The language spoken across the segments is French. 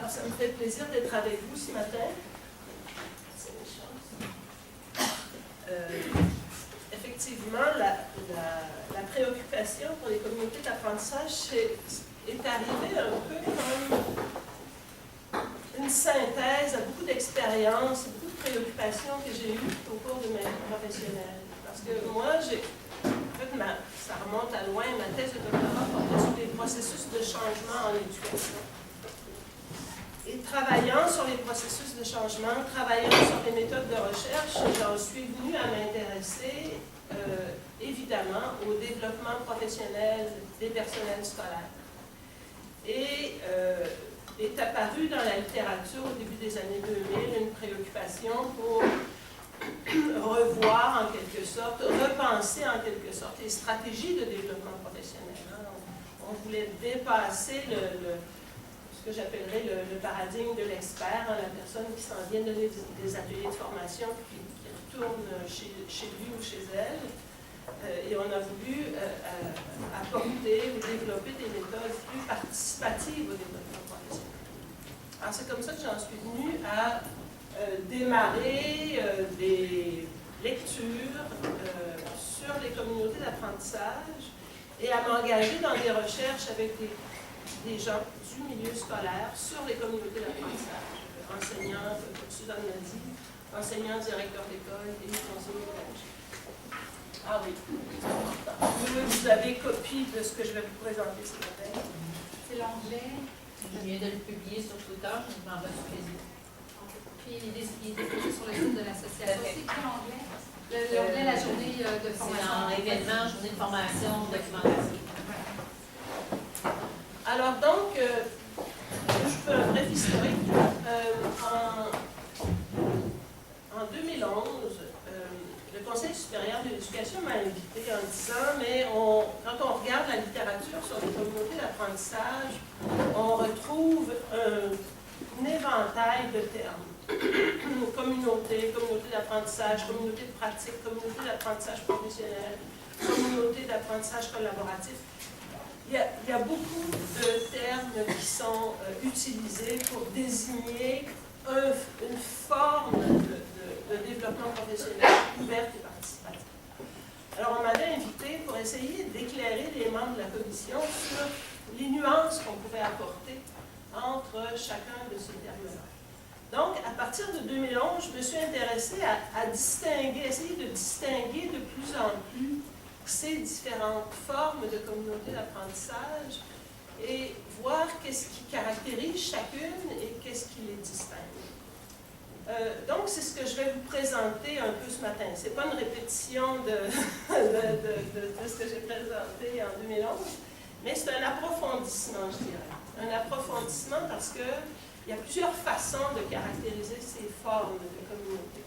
Alors, ça me fait plaisir d'être avec vous ce matin. Effectivement, la préoccupation pour les communautés d'apprentissage est arrivée un peu comme une synthèse à beaucoup d'expériences, beaucoup de préoccupations que j'ai eues au cours de ma vie professionnelle. Parce que moi, ça remonte à loin, ma thèse de doctorat portait sur les processus de changement en éducation. Et travaillant sur les processus de changement, travaillant sur les méthodes de recherche, j'en suis venue à m'intéresser évidemment au développement professionnel des personnels scolaires. Et est apparue dans la littérature au début des années 2000 une préoccupation pour revoir en quelque sorte, repenser en quelque sorte les stratégies de développement professionnel. On voulait dépasser ce que j'appellerais le paradigme de l'expert, la personne qui s'en vient donner des ateliers de formation puis qui retourne chez lui ou chez elle. Et on a voulu apporter ou développer des méthodes plus participatives au développement professionnel. Alors c'est comme ça que j'en suis venue à démarrer des lectures sur les communautés d'apprentissage et à m'engager dans des recherches avec des gens du milieu scolaire sur les communautés d'apprentissage, enseignants, comme Suzanne l'a dit, enseignants, directeurs d'école et conseillers pédagogiques. Ah oui, c'est important. Vous avez copie de ce que je vais vous présenter ce matin. C'est l'anglais. Je viens de le publier sur Twitter, je m'en vais sur Facebook. Puis il est déposé sur le site de l'association. C'est quoi l'anglais? L'anglais, la journée de formation. C'est en événement, journée de formation, documentation. Alors donc, je fais un bref historique. En 2011, le Conseil supérieur de l'éducation m'a invité en disant, mais quand on regarde la littérature sur les communautés d'apprentissage, on retrouve un éventail de termes. Communauté d'apprentissage, communauté de pratique, communauté d'apprentissage professionnel, communauté d'apprentissage collaboratif. Il y a beaucoup de termes qui sont utilisés pour désigner une forme de développement professionnel ouverte et participatif. Alors, on m'avait invité pour essayer d'éclairer les membres de la commission sur les nuances qu'on pouvait apporter entre chacun de ces termes-là. Donc, à partir de 2011, je me suis intéressée à essayer de distinguer de plus en plus ces différentes formes de communautés d'apprentissage et voir qu'est-ce qui caractérise chacune et qu'est-ce qui les distingue. Donc, c'est ce que je vais vous présenter un peu ce matin. Ce n'est pas une répétition de ce que j'ai présenté en 2011, mais c'est un approfondissement, je dirais. Un approfondissement parce qu'il y a plusieurs façons de caractériser ces formes de communauté.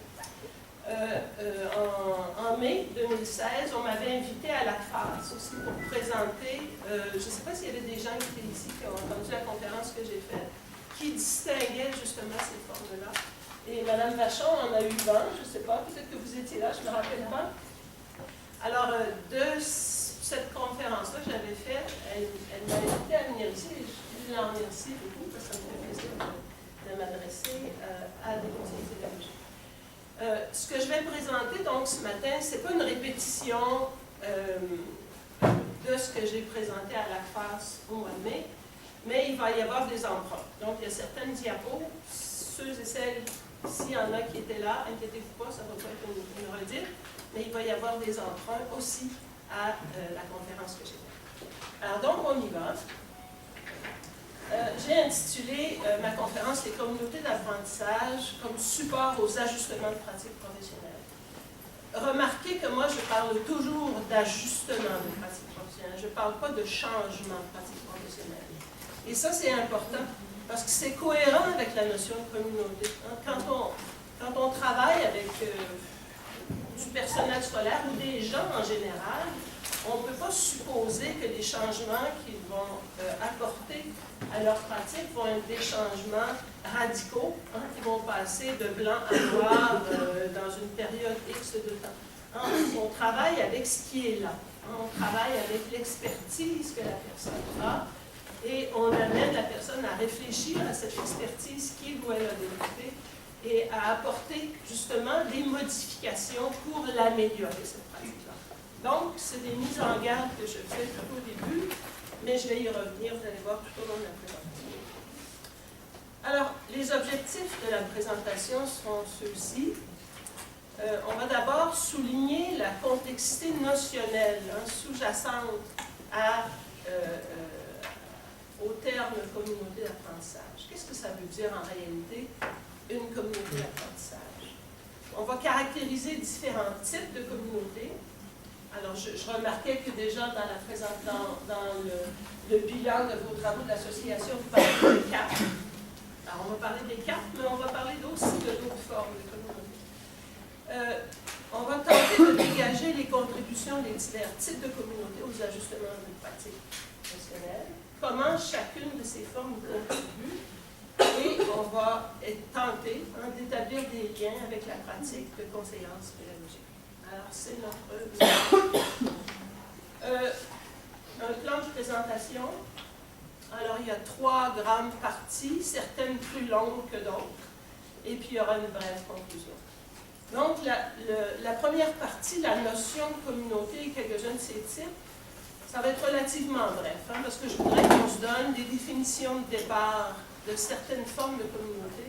En mai 2016, on m'avait invité à la FAS aussi pour présenter, je ne sais pas s'il y avait des gens qui étaient ici qui ont entendu la conférence que j'ai faite, qui distinguaient justement ces formes-là. Et Mme Vachon en a eu vent, je ne sais pas, peut-être que vous étiez là, je ne me rappelle pas. Alors, de cette conférence-là que j'avais faite, elle m'a invité à venir ici, et je l'en remercie beaucoup parce que ça me fait plaisir de m'adresser à des conseillers pédagogiques. Ce que je vais présenter donc ce matin, ce n'est pas une répétition de ce que j'ai présenté à la FAS au mois de mai, mais il va y avoir des emprunts. Donc, il y a certaines diapos, ceux et celles, s'il y en a qui étaient là, inquiétez-vous pas, ça ne va pas être une redite, mais il va y avoir des emprunts aussi à la conférence que j'ai faite. Alors donc, on y va. J'ai intitulé ma conférence « Les communautés d'apprentissage comme support aux ajustements de pratiques professionnelles ». Remarquez que moi, je parle toujours d'ajustement de pratiques professionnelles. Je ne parle pas de changement de pratiques professionnelles. Et ça, c'est important parce que c'est cohérent avec la notion de communauté. Quand on travaille avec du personnel scolaire ou des gens en général, on ne peut pas supposer que les changements qu'ils vont apporter à leur pratique vont être des changements radicaux, qui vont passer de blanc à noir dans une période X de temps. On travaille avec ce qui est là. On travaille avec l'expertise que la personne a et on amène la personne à réfléchir à cette expertise qui est d'où elle a développé et à apporter justement des modifications pour l'améliorer, cette pratique-là. Donc, c'est des mises en garde que je fais tout au début, mais je vais y revenir, vous allez voir, tout au long de la présentation. Alors, les objectifs de la présentation sont ceux-ci. On va d'abord souligner la complexité notionnelle sous-jacente au terme communauté d'apprentissage. Qu'est-ce que ça veut dire en réalité, une communauté d'apprentissage? On va caractériser différents types de communautés. Alors, je remarquais que déjà dans le bilan de vos travaux de l'association, vous parlez des cartes. Alors, on va parler des cartes, mais on va parler aussi de d'autres formes de communautés. On va tenter de dégager les contributions des divers types de communautés aux ajustements de pratiques notionnelles, comment chacune de ces formes contribue, et on va tenter d'établir des liens avec la pratique de conseillance pédagogique. Alors, c'est notre un plan de présentation. Alors, il y a 3 grandes parties, certaines plus longues que d'autres, et puis il y aura une brève conclusion. Donc, la première partie, la notion de communauté et quelques-uns de ses types, ça va être relativement bref, parce que je voudrais qu'on se donne des définitions de départ de certaines formes de communauté,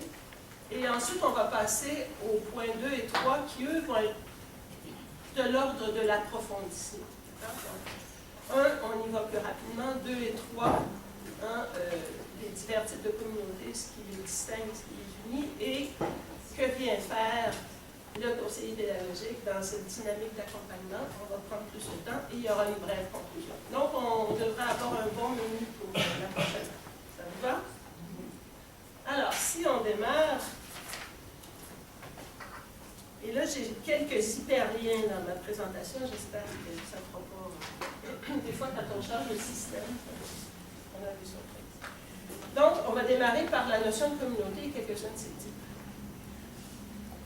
et ensuite on va passer aux points 2 et 3 qui, eux, vont être de l'ordre de l'approfondissement. On y va plus rapidement. 2 et 3, les divers types de communautés, ce qui les distingue, ce qui les unit, et que vient faire le conseiller pédagogique dans cette dynamique d'accompagnement. On va prendre plus de temps et il y aura une brève conclusion. Donc, on devrait avoir un bon menu pour la prochaine. Ça vous va? Alors, si on démarre, et là, j'ai quelques hyperliens dans ma présentation, j'espère que ça ne fera pas. Des fois, quand on change le système, on a des surprises. Donc, on va démarrer par la notion de communauté et quelques-uns de ces types.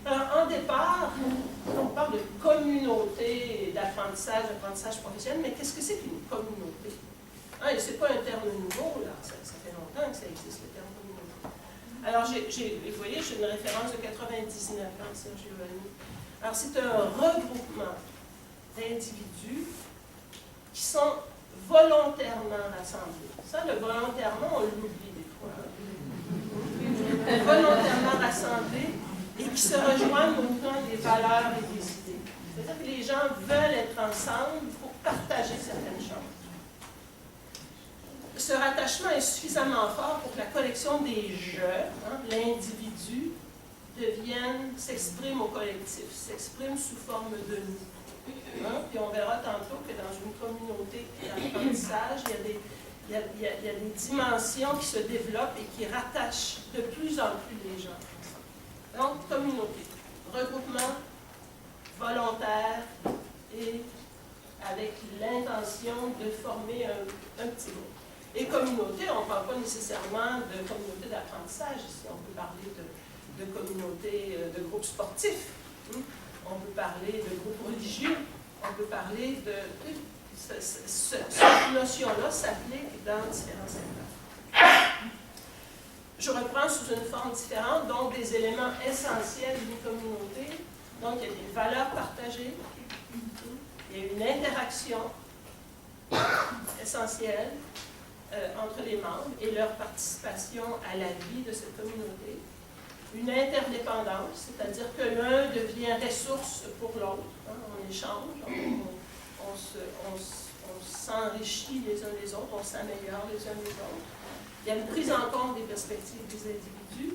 Alors, en départ, on parle de communauté d'apprentissage, d'apprentissage professionnel, mais qu'est-ce que c'est qu'une communauté? Et ce n'est pas un terme nouveau, là. Ça fait longtemps que ça existe, le terme communauté. Alors, vous voyez, j'ai une référence de 99, Sergio Giovanni. Alors, c'est un regroupement d'individus qui sont volontairement rassemblés. Ça, le volontairement, on l'oublie des fois. Volontairement rassemblés et qui se rejoignent au plan des valeurs et des idées. C'est-à-dire que les gens veulent être ensemble pour partager certaines choses. Ce rattachement est suffisamment fort pour que la collection des « je », l'individu, s'exprime au collectif, s'exprime sous forme de « nous ». Puis on verra tantôt que dans une communauté d'apprentissage, il y a des dimensions qui se développent et qui rattachent de plus en plus les gens. Donc, communauté, regroupement volontaire et avec l'intention de former un petit groupe. Et communauté, on ne parle pas nécessairement de communauté d'apprentissage ici, on peut parler de communauté, de groupes sportifs, on peut parler de groupes religieux, on peut parler de... Cette notion-là s'applique dans différents secteurs. Je reprends sous une forme différente, donc des éléments essentiels d'une communauté. Donc, il y a des valeurs partagées, il y a une interaction essentielle entre les membres et leur participation à la vie de cette communauté. Une interdépendance, c'est-à-dire que l'un devient ressource pour l'autre, on échange, on s'enrichit les uns des autres, on s'améliore les uns des autres. Il y a une prise en compte des perspectives des individus.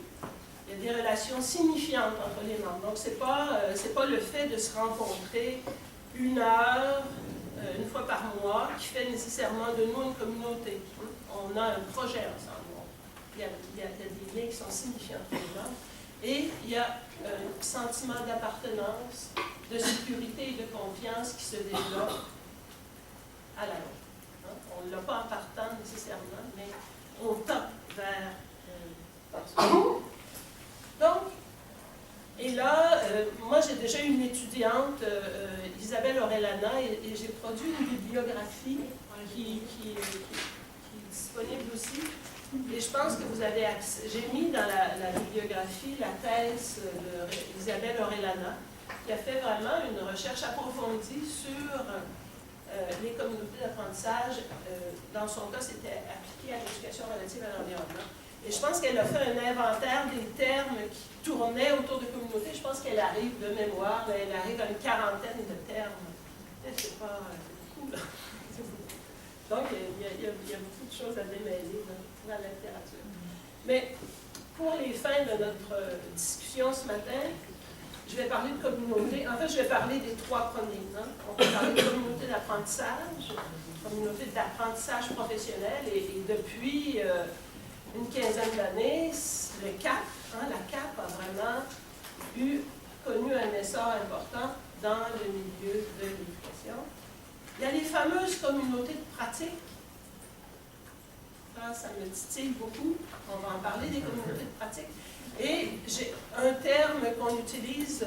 Il y a des relations signifiantes entre les membres. Donc, ce n'est pas le fait de se rencontrer 1 heure, une fois par mois, qui fait nécessairement de nous une communauté. On a un projet ensemble. Il y a des liens qui sont signifiants entre les membres. Et il y a un sentiment d'appartenance, de sécurité et de confiance qui se développe à la longue. On ne l'a pas en partant nécessairement, mais on tend vers... Donc, et là, moi j'ai déjà une étudiante, Isabelle Orellana, et j'ai produit une bibliographie qui est disponible aussi, Et je pense que vous avez accès. J'ai mis dans la bibliographie la thèse d'Isabelle Orellana, qui a fait vraiment une recherche approfondie sur les communautés d'apprentissage. Dans son cas, c'était appliqué à l'éducation relative à l'environnement. Et je pense qu'elle a fait un inventaire des termes qui tournaient autour de communautés. Je pense qu'elle arrive de mémoire, mais elle arrive à une quarantaine de termes. C'est pas beaucoup, là. Donc, il y a beaucoup de choses à démêler dans la littérature. Mais pour les fins de notre discussion ce matin, je vais parler de communauté. En fait, je vais parler des trois premiers. On va parler de communauté d'apprentissage, communauté d'apprentissage professionnel, et depuis une quinzaine d'années, le CAP, la CAP a vraiment connu un essor important dans le milieu de l'éducation. Il y a les fameuses communautés de pratique. Ça me titille beaucoup. On va en parler des communautés de pratique. Et j'ai un terme qu'on utilise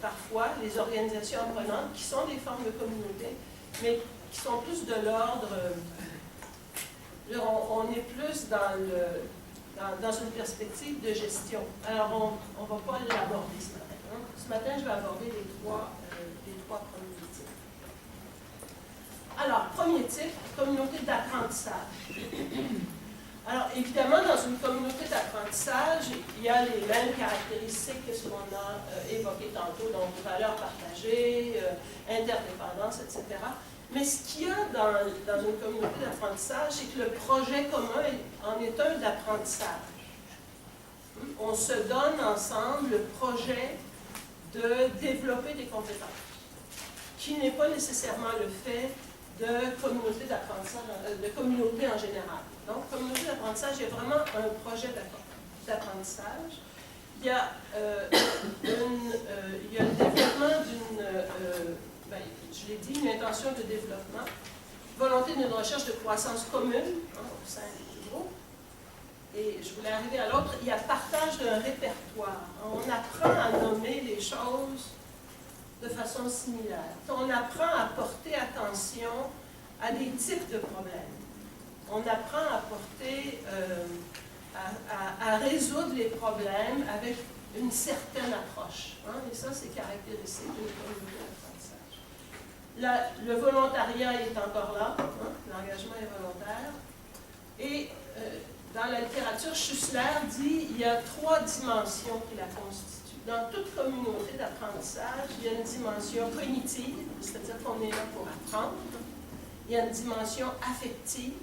parfois, les organisations apprenantes, qui sont des formes de communauté, mais qui sont plus de l'ordre. On est plus dans une perspective de gestion. Alors, on ne va pas l'aborder ce matin. Ce matin, je vais aborder les trois premiers types. Alors, premier type, communauté d'apprentissage. Alors, évidemment, dans une communauté d'apprentissage, il y a les mêmes caractéristiques que ce qu'on a évoqué tantôt, donc valeurs partagées, interdépendance, etc. Mais ce qu'il y a dans une communauté d'apprentissage, c'est que le projet commun en est un d'apprentissage. On se donne ensemble le projet de développer des compétences, qui n'est pas nécessairement le fait de communauté d'apprentissage, de communauté en général. Donc, communauté d'apprentissage, il y a vraiment un projet d'apprentissage. Il y a le développement d'une, je l'ai dit, une intention de développement, volonté d'une recherche de croissance commune au sein du groupe. Et je voulais arriver à l'autre, il y a partage d'un répertoire. On apprend à nommer les choses de façon similaire. On apprend à porter attention à des types de problèmes. On apprend à résoudre les problèmes avec une certaine approche. Et ça, c'est caractéristique d'une communauté d'apprentissage. Le volontariat est encore là, l'engagement est volontaire. Et dans la littérature, Schussler dit qu'il y a trois dimensions qui la constituent. Dans toute communauté d'apprentissage, il y a une dimension cognitive, c'est-à-dire qu'on est là pour apprendre. Il y a une dimension affective,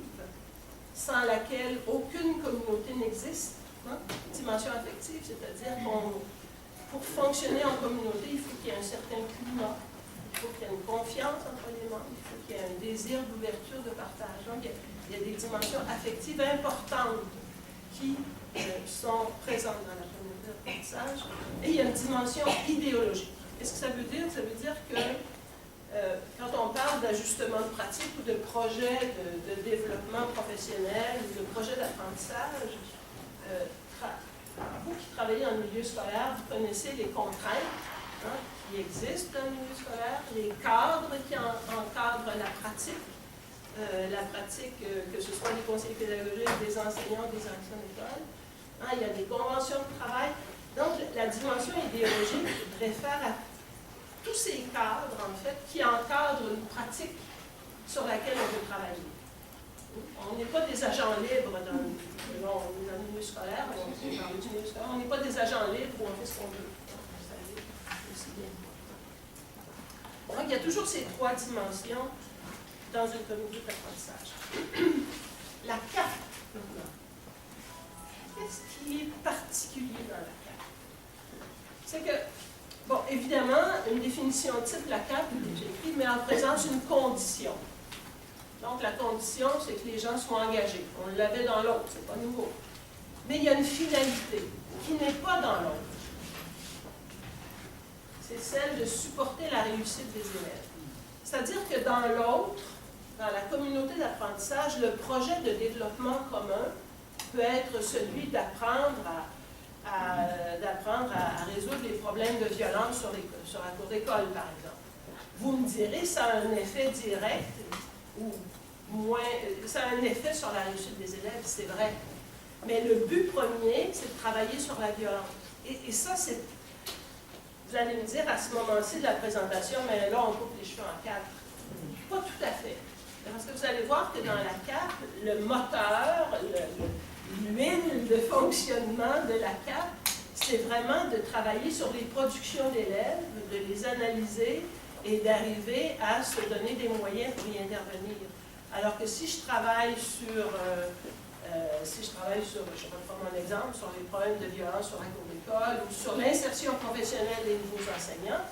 sans laquelle aucune communauté n'existe. Une dimension affective, c'est-à-dire pour fonctionner en communauté, il faut qu'il y ait un certain climat, il faut qu'il y ait une confiance entre les membres, il faut qu'il y ait un désir d'ouverture, de partage. Donc, il y a des dimensions affectives importantes qui sont présentes dans la communauté d'apprentissage. Et il y a une dimension idéologique. Qu'est-ce que ça veut dire? Ça veut dire que quand on parle d'ajustement de pratique ou de projet de développement professionnel ou de projet d'apprentissage, vous qui travaillez en milieu scolaire, vous connaissez les contraintes qui existent dans le milieu scolaire, les cadres qui encadrent la pratique, que ce soit des conseils pédagogiques, des enseignants, des directions d'école. Il y a des conventions de travail. Donc, la dimension idéologique réfère à tous ces cadres, en fait, qui encadrent une pratique sur laquelle on veut travailler. On n'est pas des agents libres dans le milieu scolaire, on parle du milieu scolaire, on n'est pas des agents libres où on fait ce qu'on veut. Aussi bien. Donc, il y a toujours ces trois dimensions dans une communauté d'apprentissage. La carte, maintenant. Qu'est-ce qui est particulier dans la carte? C'est que, bon, évidemment, une définition type, la carte, j'ai écrit, mais en présence une condition. Donc, la condition, c'est que les gens soient engagés. On l'avait dans l'autre, c'est pas nouveau. Mais il y a une finalité qui n'est pas dans l'autre. C'est celle de supporter la réussite des élèves. C'est-à-dire que dans l'autre, dans la communauté d'apprentissage, le projet de développement commun peut être celui d'apprendre à résoudre les problèmes de violence sur la cour d'école, par exemple. Vous me direz, ça a un effet direct ou ça a un effet sur la réussite des élèves, c'est vrai. Mais le but premier, c'est de travailler sur la violence. Et ça, c'est... Vous allez me dire à ce moment-ci de la présentation, mais là, on coupe les cheveux en quatre. Pas tout à fait. Parce que vous allez voir que dans la CAP, le moteur, l'huile de fonctionnement de la CAP, c'est vraiment de travailler sur les productions d'élèves, de les analyser et d'arriver à se donner des moyens pour y intervenir. Alors que si je travaille sur, je vais prendre un exemple, sur les problèmes de violence sur la cour d'école ou sur l'insertion professionnelle des nouveaux enseignants,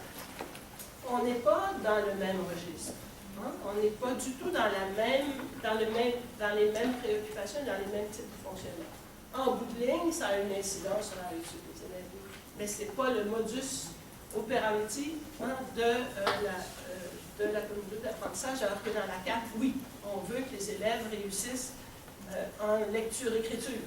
on n'est pas dans le même registre. Hein? On n'est pas du tout dans les mêmes préoccupations, dans les mêmes types de fonctionnement. En bout de ligne, ça a une incidence sur la réussite des élèves. Mais ce n'est pas le modus operandi de la communauté d'apprentissage, alors que dans la CAP, oui, on veut que les élèves réussissent en lecture-écriture.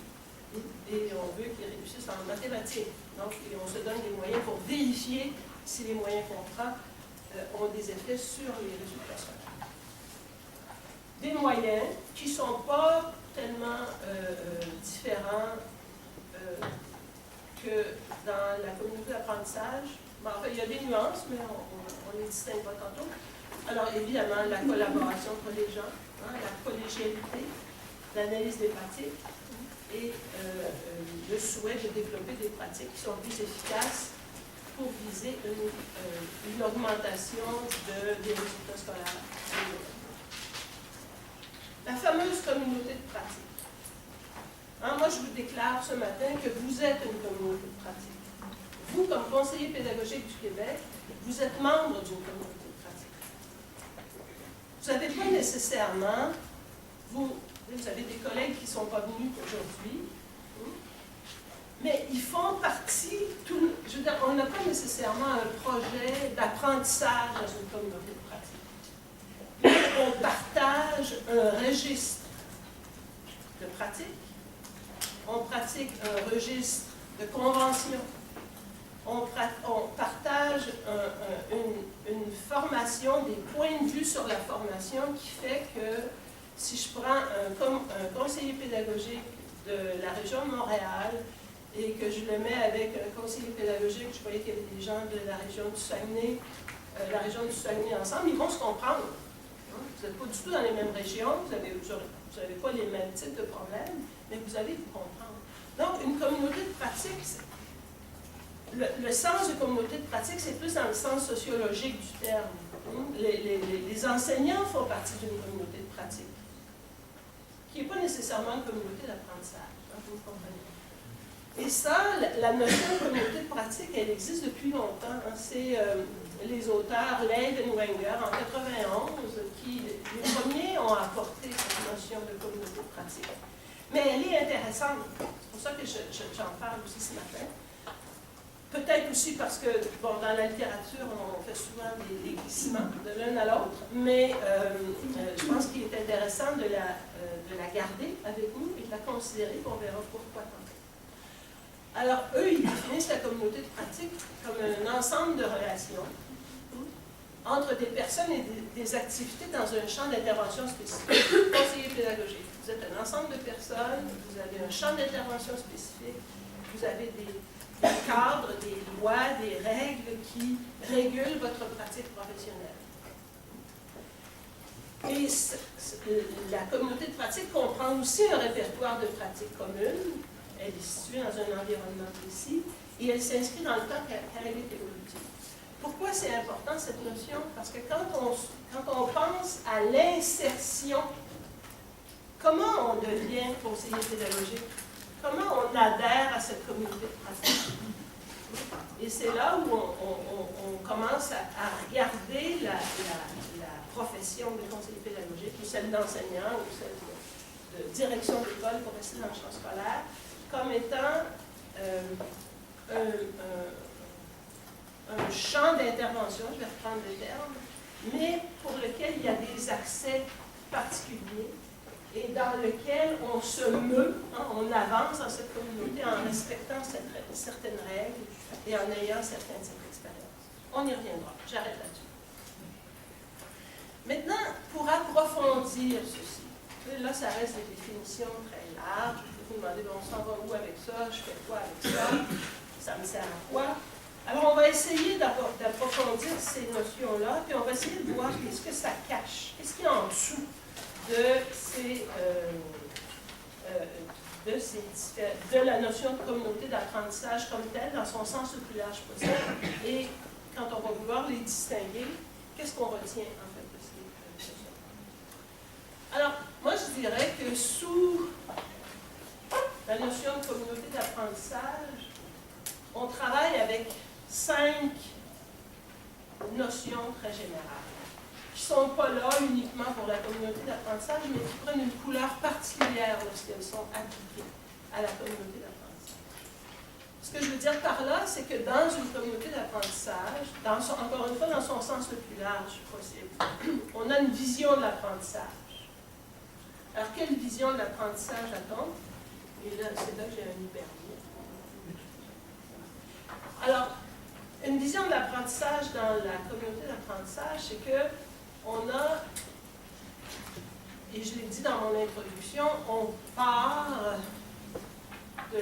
Et on veut qu'ils réussissent en mathématiques. Donc, on se donne des moyens pour vérifier si les moyens qu'on prend ont des effets sur les résultats scolaires. Des moyens qui ne sont pas tellement différents que dans la communauté d'apprentissage. Bon, enfin, il y a des nuances, mais on ne les distingue pas tantôt. Alors, évidemment, la collaboration entre les gens, hein, la collégialité, l'analyse des pratiques et le souhait de développer des pratiques qui sont plus efficaces pour viser une augmentation des résultats scolaires. La fameuse communauté de pratique. Hein, moi, je vous déclare ce matin que vous êtes une communauté de pratique. Vous, comme conseiller pédagogique du Québec, vous êtes membre d'une communauté de pratique. Vous n'avez pas nécessairement, vous avez des collègues qui ne sont pas venus aujourd'hui, mais ils font partie, je veux dire, on n'a pas nécessairement un projet d'apprentissage dans une communauté de pratique. Mais on partage un registre de pratique, on pratique un registre de convention, on partage une formation, des points de vue sur la formation qui fait que si je prends un conseiller pédagogique de la région de Montréal et que je le mets avec un conseiller pédagogique, je voyais qu'il y avait des gens de la région du Saguenay, ensemble, ils vont se comprendre. Vous n'êtes pas du tout dans les mêmes régions, vous n'avez pas les mêmes types de problèmes, mais vous allez vous comprendre. Donc, une communauté de pratique, le sens de communauté de pratique, c'est plus dans le sens sociologique du terme. Les enseignants font partie d'une communauté de pratique, qui n'est pas nécessairement une communauté d'apprentissage, vous comprenez. Et ça, la notion de communauté de pratique, elle existe depuis longtemps. Hein. C'est les auteurs Leib et Wenger, en 1991, qui, les premiers, ont apporté cette notion de communauté de pratique. Mais elle est intéressante. C'est pour ça que j'en parle aussi ce matin. Peut-être aussi parce que, bon, dans la littérature, on fait souvent des glissements de l'un à l'autre, mais je pense qu'il est intéressant de la garder avec nous et de la considérer, puis on verra pourquoi tantôt. Alors, eux, ils définissent la communauté de pratique comme un ensemble de relations entre des personnes et des activités dans un champ d'intervention spécifique. Conseiller pédagogique, vous êtes un ensemble de personnes, vous avez un champ d'intervention spécifique, vous avez des cadres, des lois, des règles qui régulent votre pratique professionnelle. Et la communauté de pratique comprend aussi un répertoire de pratiques communes. Elle est située dans un environnement précis et elle s'inscrit dans le temps car elle est évolutive. Pourquoi c'est important cette notion? Parce que quand on pense à l'insertion, comment on devient conseiller pédagogique? Comment on adhère à cette communauté de pratique? Et c'est là où on commence à regarder la profession de conseiller pédagogique, ou celle d'enseignant, ou celle de direction d'école pour rester dans le champ scolaire, comme étant un champ d'intervention, je vais reprendre le terme, mais pour lequel il y a des accès particuliers et dans lequel on se meut, hein, on avance dans cette communauté en respectant certaines règles et en ayant certaines expériences. On y reviendra, j'arrête là-dessus. Maintenant, pour approfondir ceci, Là, ça reste des définitions très larges. Vous vous demandez, on s'en va où avec ça? Je fais quoi avec ça? Ça me sert à quoi? Alors, on va essayer d'approfondir ces notions-là, puis on va essayer de voir qu'est-ce que ça cache, qu'est-ce qu'il y a en dessous de la notion de communauté d'apprentissage comme telle, dans son sens le plus large possible. Et quand on va vouloir les distinguer, qu'est-ce qu'on retient en fait de ces notions? Alors, moi je dirais que sous la notion de communauté d'apprentissage, on travaille avec 5 notions très générales, qui ne sont pas là uniquement pour la communauté d'apprentissage, mais qui prennent une couleur particulière lorsqu'elles sont appliquées à la communauté d'apprentissage. Ce que je veux dire par là, c'est que dans une communauté d'apprentissage, encore une fois dans son sens le plus large possible, on a une vision de l'apprentissage. Alors, quelle vision de l'apprentissage a-t-on? Et là, c'est là que j'ai un hyperlien. Alors, une vision de l'apprentissage dans la communauté d'apprentissage, c'est que on a, et je l'ai dit dans mon introduction, on part de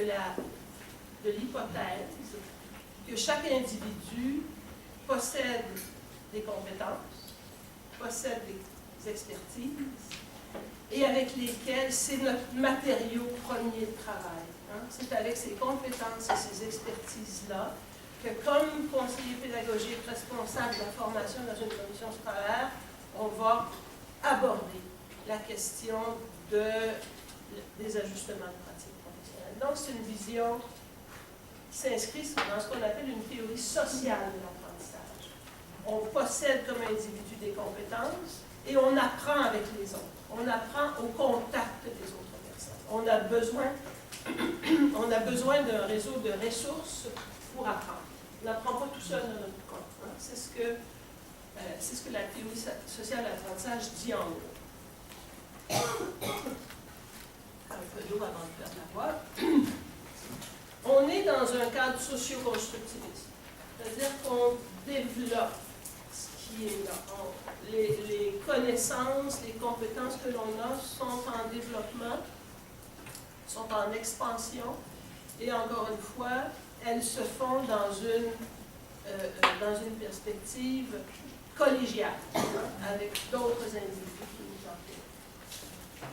l'hypothèse que chaque individu possède des compétences, possède des expertises, et avec lesquelles c'est notre matériau premier de travail. Hein? C'est avec ces compétences et ces expertises-là que, comme conseiller pédagogique responsable de la formation dans une commission scolaire, on va aborder la question des ajustements de pratiques professionnelles. Donc, c'est une vision qui s'inscrit dans ce qu'on appelle une théorie sociale de l'apprentissage. On possède comme individu des compétences et on apprend avec les autres. On apprend au contact des autres personnes. On a besoin d'un réseau de ressources pour apprendre. On n'apprend pas tout seul dans notre corps. Hein? C'est ce que la théorie sociale de l'apprentissage dit en gros. Un peu d'eau avant de perdre la voix. On est dans un cadre socio-constructiviste. C'est-à-dire qu'on développe ce qui est là. Les connaissances, les compétences que l'on a sont en développement, sont en expansion, et encore une fois, elles se font dans une perspective collégiale, hein, avec d'autres individus qui nous entourent.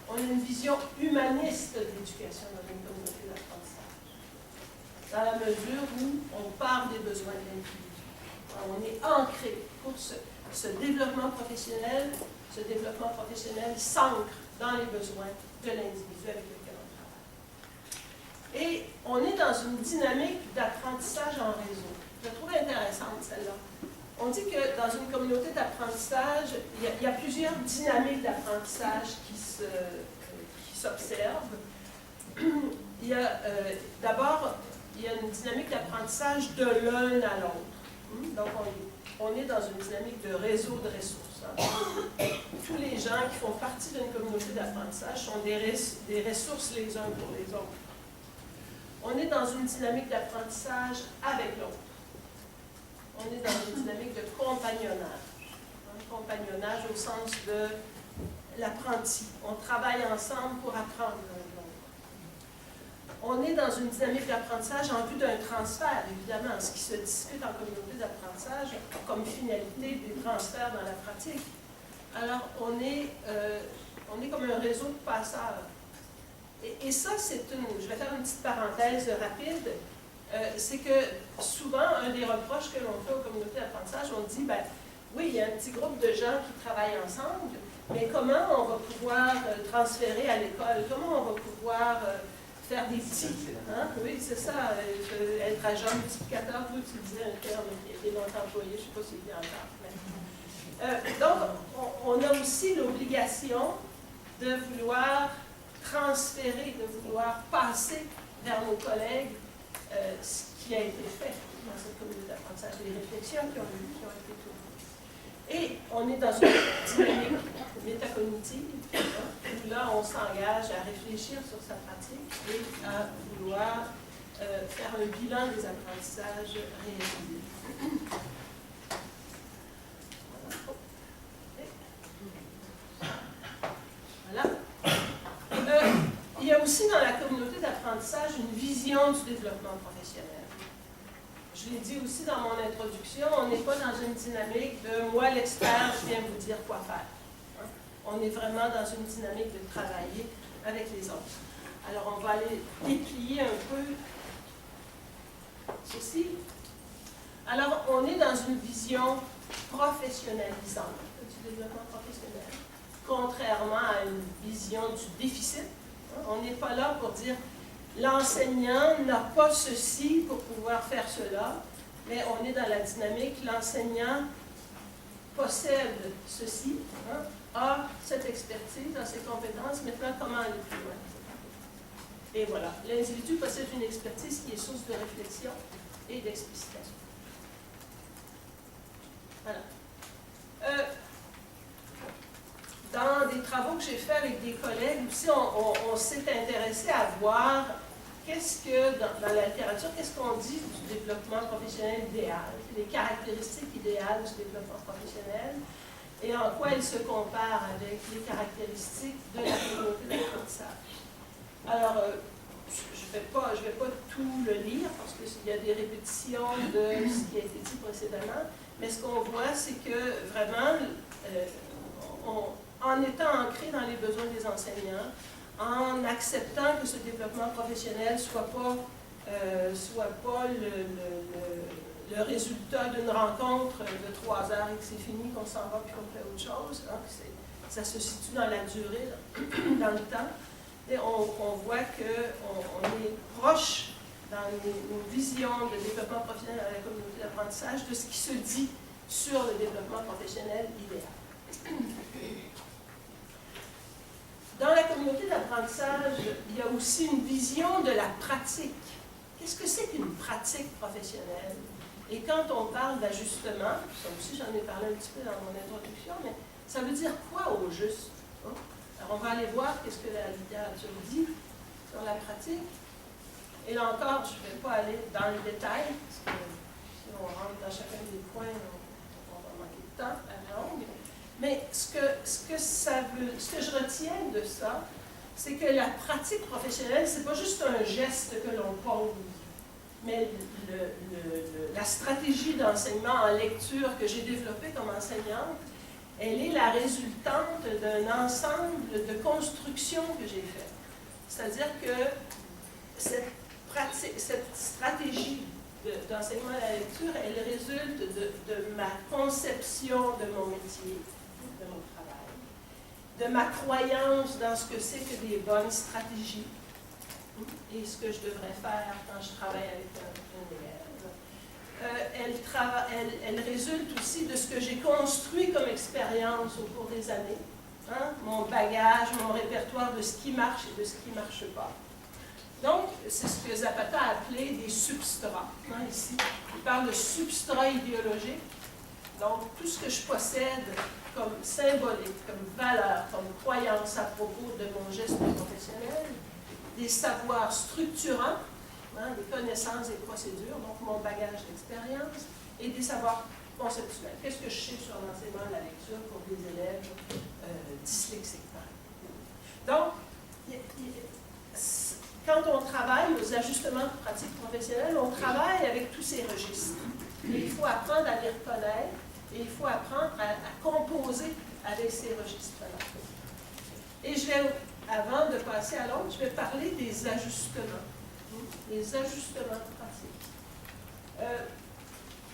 On a une vision humaniste de l'éducation dans une communauté d'apprentissage, dans la mesure où on part des besoins de l'individu. On est ancré pour ce développement professionnel s'ancre dans les besoins de l'individu avec lequel on travaille. Et on est dans une dynamique d'apprentissage en réseau. Je la trouve intéressante, celle-là. On dit que dans une communauté d'apprentissage, il y a plusieurs dynamiques d'apprentissage qui s'observent. D'abord, il y a une dynamique d'apprentissage de l'un à l'autre. Donc, on est dans une dynamique de réseau de ressources. Hein. Tous les gens qui font partie d'une communauté d'apprentissage sont des ressources les uns pour les autres. On est dans une dynamique d'apprentissage avec l'autre. On est dans une dynamique de compagnonnage. Compagnonnage au sens de l'apprenti. On travaille ensemble pour apprendre l'un de l'autre. On est dans une dynamique d'apprentissage en vue d'un transfert, évidemment. Ce qui se discute en communauté d'apprentissage comme finalité des transferts dans la pratique. Alors, on est comme un réseau de passeurs. Et ça, je vais faire une petite parenthèse rapide. C'est que souvent, un des reproches que l'on fait aux communautés d'apprentissage, on dit, ben, oui, il y a un petit groupe de gens qui travaillent ensemble, mais comment on va pouvoir transférer à l'école? Comment on va pouvoir faire des petits? Hein? Oui, c'est ça, être agent multiplicateur. Vous utilisez un terme qui a été longtemps employé, je ne sais pas si c'est bien encore. Mais... donc, on a aussi l'obligation de vouloir transférer, de vouloir passer vers nos collègues ce qui a été fait dans cette communauté d'apprentissage, les réflexions qui ont été tournées. Et on est dans une dynamique métacognitive, où là, on s'engage à réfléchir sur sa pratique et à vouloir faire un bilan des apprentissages réalisés. Voilà. d'apprentissage une vision du développement professionnel. Je l'ai dit aussi dans mon introduction, on n'est pas dans une dynamique de « moi, l'expert, je viens vous dire quoi faire ». On est vraiment dans une dynamique de travailler avec les autres. Alors, on va aller déplier un peu ceci. Alors, on est dans une vision professionnalisante du développement professionnel, contrairement à une vision du déficit. On n'est pas là pour dire l'enseignant n'a pas ceci pour pouvoir faire cela, mais on est dans la dynamique, l'enseignant possède ceci, a cette expertise, a ces compétences, maintenant comment aller plus loin. Et voilà, l'individu possède une expertise qui est source de réflexion et d'explicitation. Voilà. Dans des travaux que j'ai faits avec des collègues aussi, on s'est intéressé à voir qu'est-ce que, dans la littérature, qu'est-ce qu'on dit du développement professionnel idéal, les caractéristiques idéales du développement professionnel, et en quoi elles se comparent avec les caractéristiques de la communauté d'apprentissage. Alors, je ne vais pas tout le lire parce qu'il y a des répétitions de ce qui a été dit précédemment, mais ce qu'on voit, c'est que vraiment, en étant ancré dans les besoins des enseignants, en acceptant que ce développement professionnel ne soit pas le résultat d'une rencontre de 3 heures et que c'est fini, qu'on s'en va puis qu'on fait autre chose. Hein, ça se situe dans la durée, dans le temps. Et on voit qu'on est proche dans nos visions de développement professionnel à la communauté d'apprentissage de ce qui se dit sur le développement professionnel idéal. Dans la communauté d'apprentissage, il y a aussi une vision de la pratique. Qu'est-ce que c'est qu'une pratique professionnelle? Et quand on parle d'ajustement, ça aussi j'en ai parlé un petit peu dans mon introduction, mais ça veut dire quoi au juste? Alors on va aller voir qu'est-ce que la littérature dit sur la pratique. Et là encore, je ne vais pas aller dans le détail, parce que si on rentre dans chacun des points, on va manquer de temps à la longue. Mais ce que je retiens de ça, c'est que la pratique professionnelle, ce n'est pas juste un geste que l'on pose, mais la stratégie d'enseignement en lecture que j'ai développée comme enseignante, elle est la résultante d'un ensemble de constructions que j'ai faites. C'est-à-dire que cette stratégie d'enseignement à la lecture, elle résulte de ma conception de mon métier, de mon travail, de ma croyance dans ce que c'est que des bonnes stratégies et ce que je devrais faire quand je travaille avec un élève. Elle résulte aussi de ce que j'ai construit comme expérience au cours des années, mon bagage, mon répertoire de ce qui marche et de ce qui ne marche pas. Donc, c'est ce que Zapata a appelé des substrats. Ici, il parle de substrat idéologique. Donc, tout ce que je possède comme symbolique, comme valeur, comme croyance à propos de mon geste professionnel, des savoirs structurants, des connaissances et procédures, donc mon bagage d'expérience, et des savoirs conceptuels. Qu'est-ce que je sais sur l'enseignement de la lecture pour des élèves dyslexiques, par exemple? Donc, quand on travaille aux ajustements de pratique professionnelle, on travaille avec tous ces registres. Et il faut apprendre à les reconnaître et il faut apprendre à composer avec ces registres-là. Et je vais, avant de passer à l'autre, je vais parler des ajustements. Les ajustements de pratique.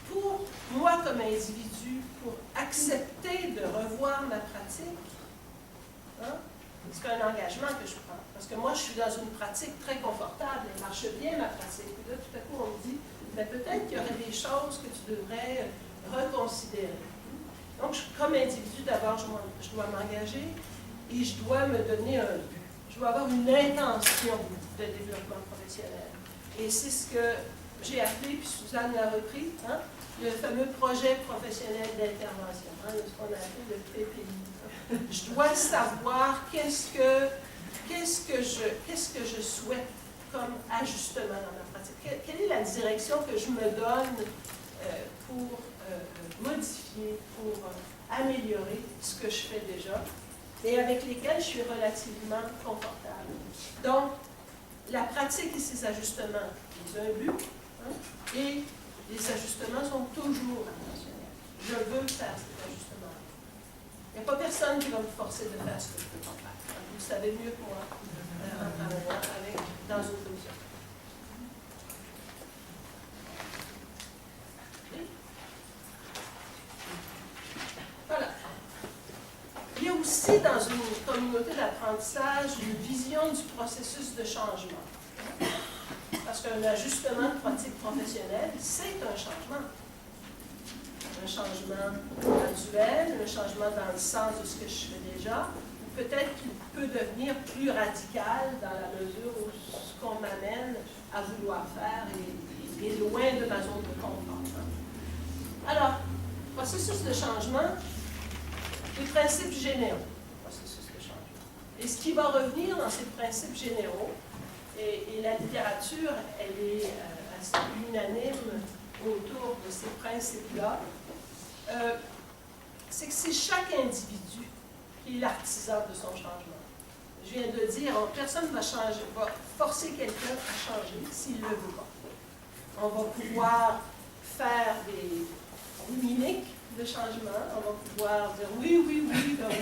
Pour moi, comme individu, pour accepter de revoir ma pratique, c'est un engagement que je prends. Parce que moi, je suis dans une pratique très confortable, elle marche bien, ma pratique. Et là, tout à coup, on me dit, mais peut-être qu'il y aurait des choses que tu devrais reconsidérer. Donc, comme individu, d'abord, je dois m'engager et je dois me donner un but. Je dois avoir une intention de développement professionnel. Et c'est ce que j'ai appelé, puis Suzanne l'a repris, le fameux projet professionnel d'intervention, ce qu'on a appelé le PPI. Je dois savoir qu'est-ce que je souhaite comme ajustement dans ma pratique. Quelle est la direction que je me donne pour modifier, pour améliorer ce que je fais déjà et avec lesquelles je suis relativement confortable. Donc, la pratique et ses ajustements, ils ont un but, hein, et les ajustements sont toujours intentionnels. Je veux faire cet ajustement. Il n'y a pas personne qui va me forcer de faire ce que je ne peux pas faire. Vous le savez mieux que moi en travaillant dans une commission. Voilà. Il y a aussi dans une communauté d'apprentissage une vision du processus de changement. Parce qu'un ajustement de pratique professionnelle, c'est un changement. Un changement graduel, un changement dans le sens de ce que je fais déjà, ou peut-être qu'il peut devenir plus radical dans la mesure où ce qu'on m'amène à vouloir faire est loin de ma zone de confort. Alors, processus de changement, les principes généraux, processus de changement. Et ce qui va revenir dans ces principes généraux, et la littérature, elle est assez unanime autour de ces principes-là, c'est que c'est chaque individu qui est l'artisan de son changement. Je viens de dire, personne ne va forcer quelqu'un à changer s'il ne le veut pas. On va pouvoir faire des mimiques de changement, on va pouvoir dire oui,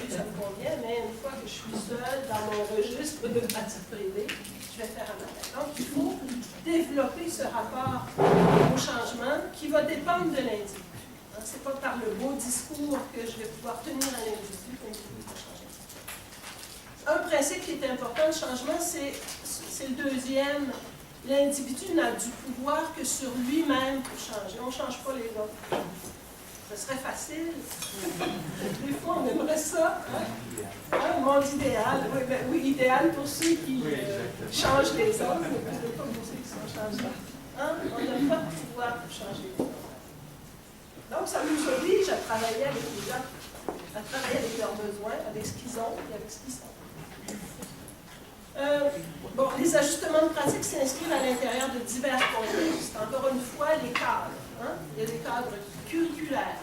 ça me convient, mais une fois que je suis seule dans mon registre de pratique privée, je vais faire un arrêt. Donc, il faut développer ce rapport au changement qui va dépendre de l'individu. Ce n'est pas par le beau discours que je vais pouvoir tenir à l'individu que l'individu va changer. Un principe qui est important de changement, c'est le deuxième. L'individu n'a du pouvoir que sur lui-même pour changer. On ne change pas les autres. Ce serait facile. Des fois, on aimerait ça. Un monde idéal. Oui, idéal pour ceux qui changent les autres, mais peut-être pas pour ceux qui sont changeants. Hein? On n'a pas de pouvoir pour changer les autres. Donc, ça nous oblige à travailler avec les gens, à travailler avec leurs besoins, avec ce qu'ils ont et avec ce qu'ils sont. Les ajustements de pratique s'inscrivent à l'intérieur de divers contextes. Encore une fois, les cadres. Hein? Il y a des cadres curriculaires,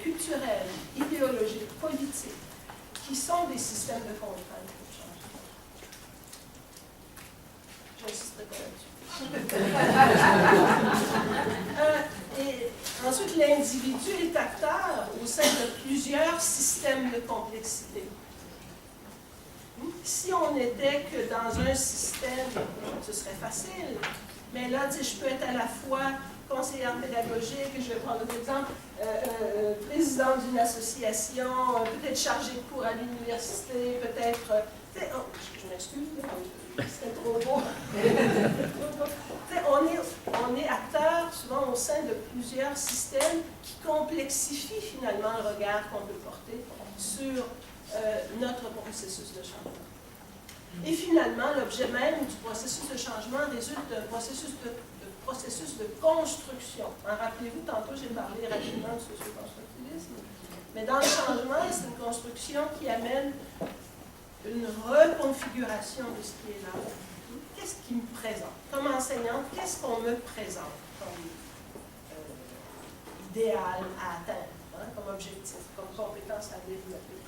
culturels, idéologiques, politiques, qui sont des systèmes de contraintes pour changer. J'insisterai pas là-dessus. Et ensuite, l'individu est acteur au sein de plusieurs systèmes de complexité. Si on n'était que dans un système, ce serait facile. Mais là, je peux être à la fois conseillère pédagogique, je vais prendre un exemple, présidente d'une association, peut-être chargée de cours à l'université, peut-être... je m'excuse, c'était trop beau. on est acteur souvent au sein de plusieurs systèmes qui complexifient finalement le regard qu'on peut porter sur notre processus de changement. Et finalement, l'objet même du processus de changement résulte d'un processus de construction. Rappelez-vous, tantôt j'ai parlé rapidement du socio-constructivisme, mais dans le changement, c'est une construction qui amène une reconfiguration de ce qui est là. Qu'est-ce qui me présente? Comme enseignante, qu'est-ce qu'on me présente comme idéal à atteindre, hein, comme objectif, comme compétence à développer?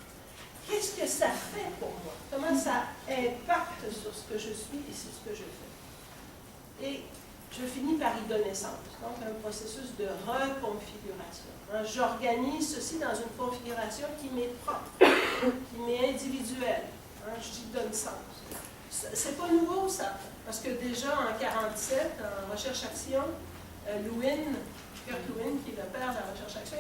Qu'est-ce que ça fait pour moi? Comment ça impacte sur ce que je suis et sur ce que je fais? Et je finis par y donner sens. Donc, un processus de reconfiguration. Hein, j'organise ceci dans une configuration qui m'est propre, qui m'est individuelle. Hein, j'y donne sens. C'est pas nouveau, ça. Parce que déjà, en 1947, en recherche-action, Kurt Lewin, qui est le père de la recherche-action,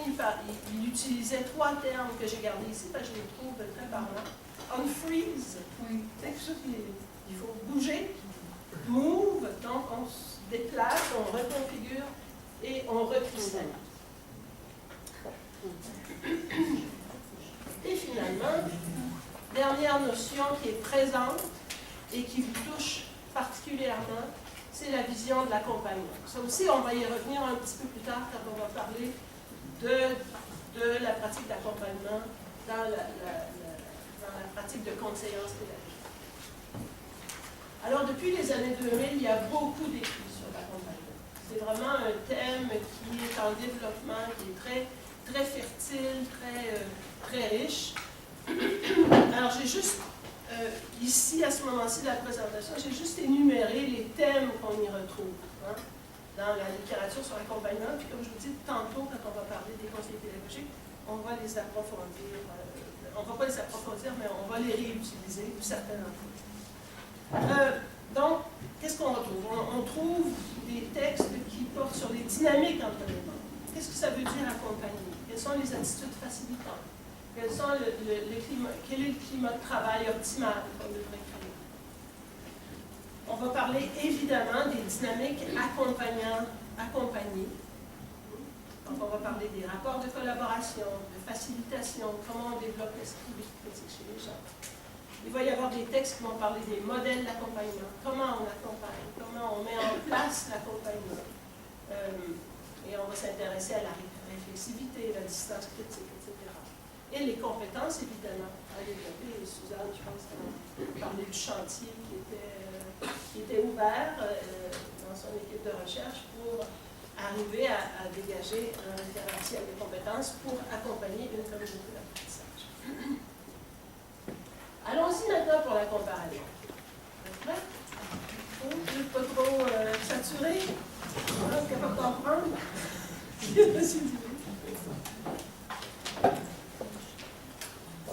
il utilisait 3 termes que j'ai gardés ici, parce que je les trouve très parlants. Unfreeze, c'est quelque chose qu'il faut bouger. Move, donc on se déplace, on reconfigure et on recristallise. Et finalement, dernière notion qui est présente et qui vous touche particulièrement, c'est la vision de l'accompagnement. Ça aussi, on va y revenir un petit peu plus tard quand on va parler de la pratique d'accompagnement dans la pratique de conseillance pédagogique. Alors, depuis les années 2000, il y a beaucoup d'écrits sur l'accompagnement. C'est vraiment un thème qui est en développement, qui est très, très fertile, très riche. Alors, j'ai juste ici, à ce moment-ci de la présentation, j'ai juste énuméré les thèmes qu'on y retrouve hein, dans la littérature sur l'accompagnement. Puis comme je vous dis tantôt, quand on va parler des conseillers pédagogiques, on va les approfondir. On ne va pas les approfondir, mais on va les réutiliser, certains d'entre eux. Donc, qu'est-ce qu'on retrouve? On trouve des textes qui portent sur les dynamiques entre les membres. Qu'est-ce que ça veut dire accompagner? Quelles sont les attitudes facilitantes? Quel est le climat de travail optimal qu'on devrait créer? On va parler évidemment des dynamiques accompagnées. Donc, on va parler des rapports de collaboration, de facilitation, comment on développe l'esprit critique chez les gens. Il va y avoir des textes qui vont parler des modèles d'accompagnement, comment on accompagne, comment on met en place l'accompagnement. Et on va s'intéresser à la réflexivité, la distance critique, etc. Et les compétences, évidemment, à développer. Suzanne, je pense, a parlé du chantier qui était ouvert dans son équipe de recherche pour arriver à dégager un référentiel de compétences pour accompagner une communauté d'apprentissage. Allons-y maintenant pour la comparaison. Vous êtes prêts? Vous n'êtes pas trop saturé? Vous êtes capable de comprendre?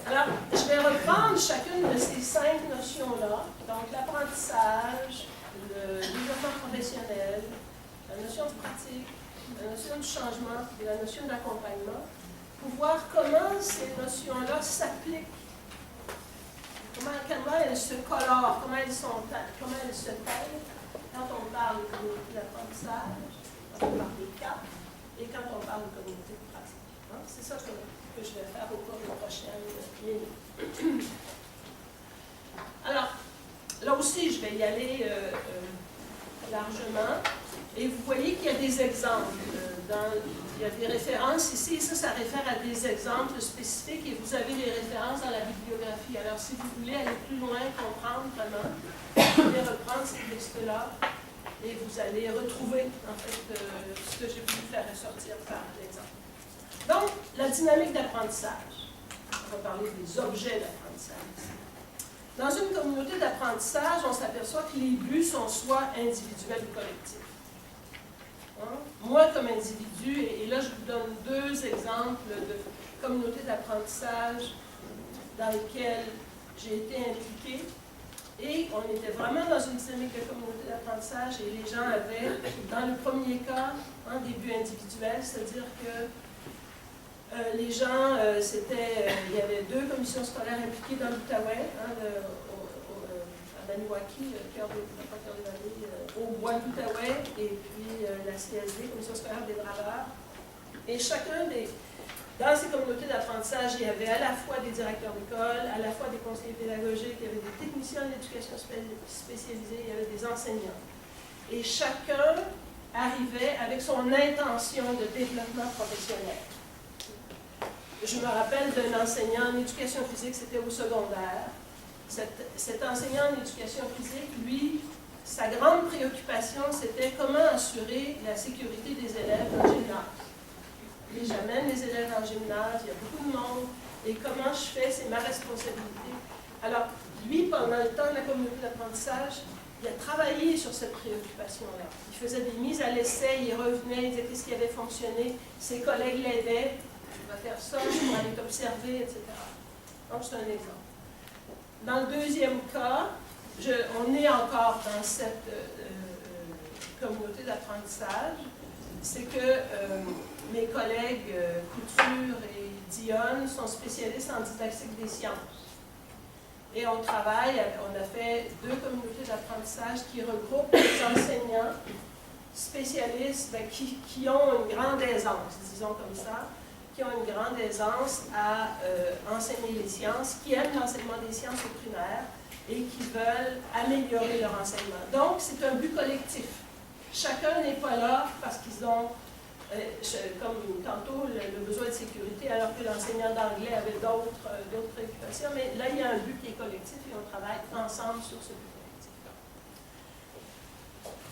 Alors, je vais reprendre chacune de ces 5 notions-là. Donc, l'apprentissage, le développement professionnel, la notion de pratique, la notion de changement et la notion d'accompagnement, pour voir comment ces notions-là s'appliquent, comment elles se colorent, comment elles se teignent quand on parle de communauté d'apprentissage, quand on parle des cas, et quand on parle de communauté de pratique. Hein? C'est ça que je vais faire au cours des prochaines minutes. Alors, là aussi, je vais y aller largement. Et vous voyez qu'il y a des exemples. Il y a des références ici, et ça réfère à des exemples spécifiques, et vous avez les références dans la bibliographie. Alors, si vous voulez aller plus loin, comprendre vraiment, vous pouvez reprendre ces textes-là, et vous allez retrouver, en fait, ce que j'ai voulu faire ressortir par l'exemple. Donc, la dynamique d'apprentissage. On va parler des objets d'apprentissage. Dans une communauté d'apprentissage, on s'aperçoit que les buts sont soit individuels ou collectifs. Hein? Moi, comme individu, et là, je vous donne 2 exemples de communautés d'apprentissage dans lesquelles j'ai été impliquée. Et on était vraiment dans une dynamique de communauté d'apprentissage et les gens avaient, dans le premier cas, des buts individuels, c'est-à-dire que les gens, il y avait 2 commissions scolaires impliquées dans l'Outaouais, à Maniwaki, cœur de la vallée, au bois de l'Outaouais, et puis la CSD, Commission scolaire des Draveurs. Et dans ces communautés d'apprentissage, il y avait à la fois des directeurs d'école, à la fois des conseillers pédagogiques, il y avait des techniciens d'éducation spécialisés, il y avait des enseignants. Et chacun arrivait avec son intention de développement professionnel. Je me rappelle d'un enseignant en éducation physique, c'était au secondaire. Cet enseignant en éducation physique, lui, sa grande préoccupation, c'était comment assurer la sécurité des élèves en gymnase. Et j'amène les élèves en gymnase, il y a beaucoup de monde, et comment je fais, c'est ma responsabilité. Alors, lui, pendant le temps de la communauté d'apprentissage, il a travaillé sur cette préoccupation-là. Il faisait des mises à l'essai, il revenait, il disait qu'est-ce qui avait fonctionné, ses collègues l'aidaient, tu vas faire ça, je vais aller t'observer, etc. Donc, c'est un exemple. Dans le deuxième cas, on est encore dans cette communauté d'apprentissage, c'est que mes collègues Couture et Dionne sont spécialistes en didactique des sciences. Et on travaille, on a fait 2 communautés d'apprentissage qui regroupent des enseignants spécialistes qui ont une grande aisance, disons comme ça, qui ont une grande aisance à enseigner les sciences, qui aiment l'enseignement des sciences au primaire et qui veulent améliorer leur enseignement. Donc, c'est un but collectif. Chacun n'est pas là parce qu'ils ont, comme tantôt, le besoin de sécurité, alors que l'enseignant d'anglais avait d'autres préoccupations, mais là, il y a un but qui est collectif et on travaille ensemble sur ce but collectif.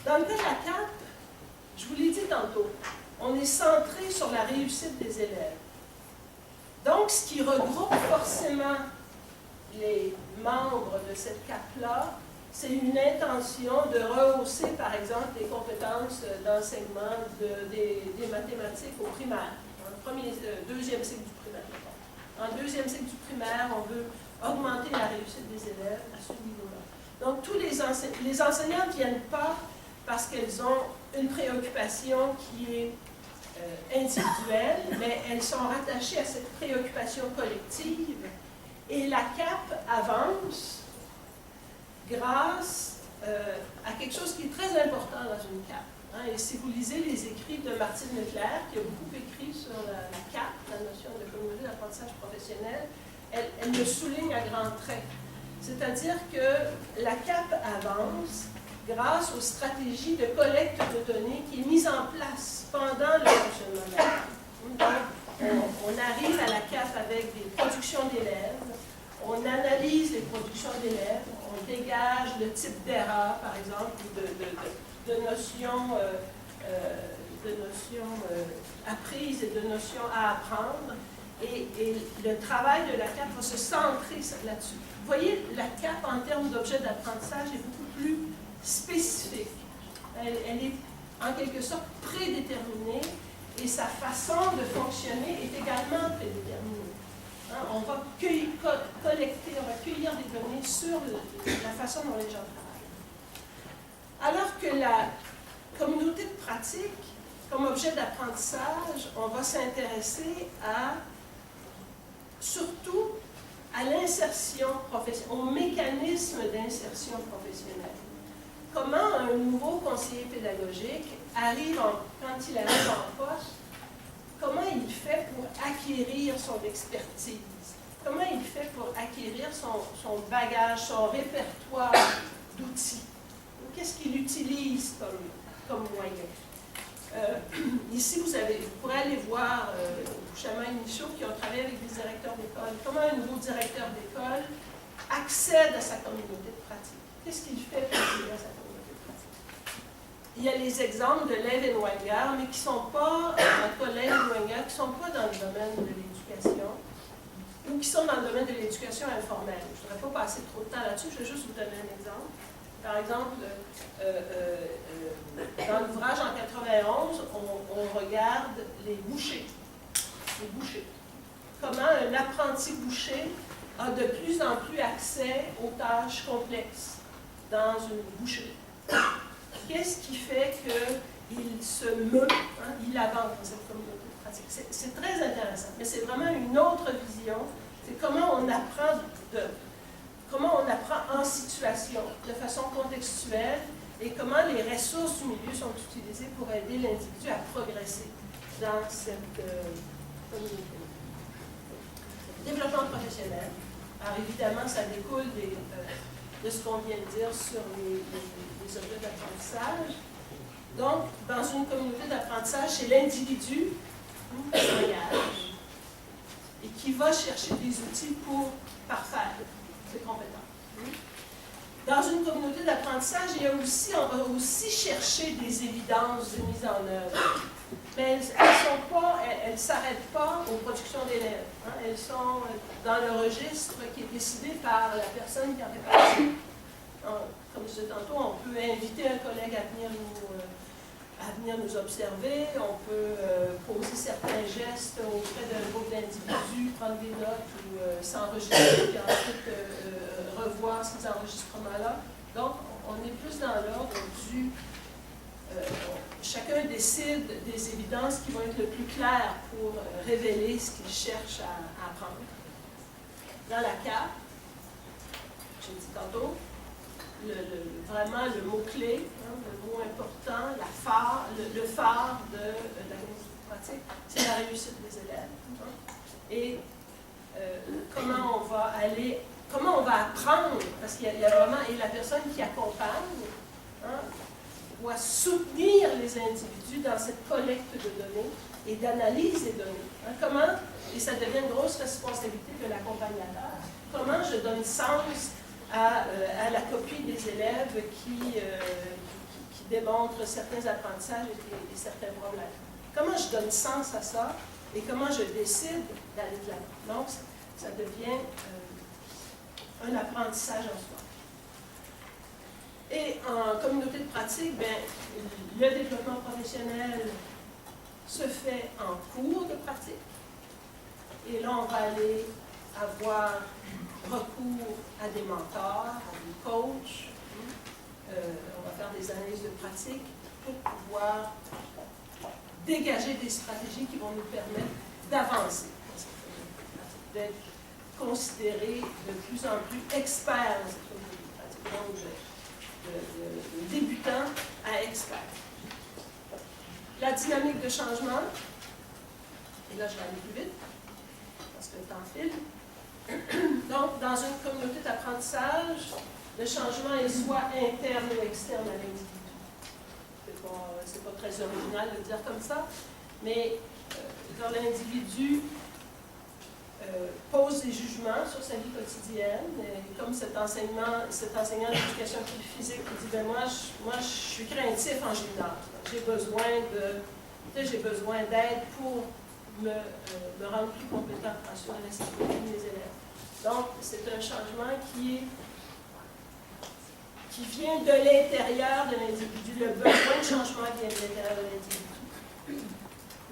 Dans le cas de la CAP, je vous l'ai dit tantôt, on est centré sur la réussite des élèves. Donc, ce qui regroupe forcément les membres de cette CAP-là, c'est une intention de rehausser, par exemple, les compétences d'enseignement des mathématiques au primaire, deuxième cycle du primaire. En deuxième cycle du primaire, on veut augmenter la réussite des élèves à ce niveau-là. Donc, les enseignants ne viennent pas parce qu'elles ont une préoccupation qui est individuelle, mais elles sont rattachées à cette préoccupation collective. Et la CAP avance grâce à quelque chose qui est très important dans une CAP. Hein. Et si vous lisez les écrits de Martine Leclerc, qui a beaucoup écrit sur la CAP, la notion de communauté d'apprentissage professionnel, elle le souligne à grands traits. C'est-à-dire que la CAP avance grâce aux stratégies de collecte de données qui est mise en place pendant le fonctionnement de la CAP. Donc, on arrive à la CAP avec des productions d'élèves, on analyse les productions d'élèves, on dégage le type d'erreur, par exemple, ou de notions apprises et de notions à apprendre. Et le travail de la CAP va se centrer là-dessus. Vous voyez, la CAP, en termes d'objet d'apprentissage, est beaucoup plus spécifique. Elle est en quelque sorte prédéterminée et sa façon de fonctionner est également prédéterminée. Hein, on va collecter, on va cueillir des données sur la façon dont les gens travaillent. Alors que la communauté de pratique, comme objet d'apprentissage, on va s'intéresser surtout à l'insertion professionnelle, au mécanisme d'insertion professionnelle. Comment un nouveau conseiller pédagogique arrive, quand il arrive en poste, comment il fait pour acquérir son expertise? Comment il fait pour acquérir son bagage, son répertoire d'outils? Qu'est-ce qu'il utilise comme moyen? Ici, vous pourrez aller voir Chama et Michaud qui ont travaillé avec des directeurs d'école. Comment un nouveau directeur d'école accède à sa communauté de pratique? Qu'est-ce qu'il fait pour accéder à sa communauté de pratique? Il y a les exemples de Levin Wenger, mais qui ne sont pas, en tout cas Levin Wenger, qui ne sont pas dans le domaine de l'éducation, ou qui sont dans le domaine de l'éducation informelle. Je ne voudrais pas passer trop de temps là-dessus, je vais juste vous donner un exemple. Par exemple, dans l'ouvrage en 91, on regarde les bouchers. Les bouchers. Comment un apprenti boucher a de plus en plus accès aux tâches complexes dans une boucherie. Qu'est-ce qui fait qu'il se meut, hein, il avance dans cette communauté de pratique? C'est très intéressant, mais c'est vraiment une autre vision. C'est comment on apprend en situation, de façon contextuelle, et comment les ressources du milieu sont utilisées pour aider l'individu à progresser dans cette communauté. Développement professionnel. Alors évidemment, ça découle de ce qu'on vient de dire sur les objets d'apprentissage. Donc, dans une communauté d'apprentissage, c'est l'individu qui s'engage et qui va chercher des outils pour parfaire ses compétences. Dans une communauté d'apprentissage, on va aussi chercher des évidences de mise en œuvre. Mais elles ne s'arrêtent pas aux productions d'élèves. Hein. Elles sont dans le registre qui est décidé par la personne qui en fait partie. Comme je disais tantôt, on peut inviter un collègue à venir nous observer, on peut poser certains gestes auprès d'un groupe d'individus, prendre des notes ou s'enregistrer, puis ensuite revoir ces enregistrements-là. Donc, on est plus dans l'ordre du... chacun décide des évidences qui vont être le plus claires pour révéler ce qu'il cherche à apprendre. Dans la CAP, j'ai dit tantôt, vraiment le mot-clé, hein, le mot important, le phare de la pratique, c'est la réussite des élèves. Hein. Et comment on va apprendre, parce qu'il y a vraiment, et la personne qui accompagne, hein, doit soutenir les individus dans cette collecte de données et d'analyse des données. Hein, et ça devient une grosse responsabilité de l'accompagnateur, comment je donne sens à la copie des élèves qui démontrent certains apprentissages et certains problèmes. Comment je donne sens à ça et comment je décide d'aller de l'avant. Donc, ça devient un apprentissage en soi. Et en communauté de pratique, bien, le développement professionnel se fait en cours de pratique. Et là, on va aller avoir recours à des mentors, à des coachs. On va faire des analyses de pratique pour pouvoir dégager des stratégies qui vont nous permettre d'avancer, d'être considérés de plus en plus experts dans cette communauté de pratique. Donc, de débutant à expert. La dynamique de changement, et là je vais aller plus vite, parce que le temps file. Donc, dans une communauté d'apprentissage, le changement est soit interne ou externe à l'individu. C'est pas très original de le dire comme ça, mais quand l'individu pose des jugements sur sa vie quotidienne, et comme cet enseignant d'éducation physique qui dit, ben moi je suis craintif en gymnase, j'ai besoin d'aide pour me rendre plus compétent à assurer la sécurité de mes élèves. Donc, c'est un changement qui vient de l'intérieur de l'individu. Le besoin de changement vient de l'intérieur de l'individu.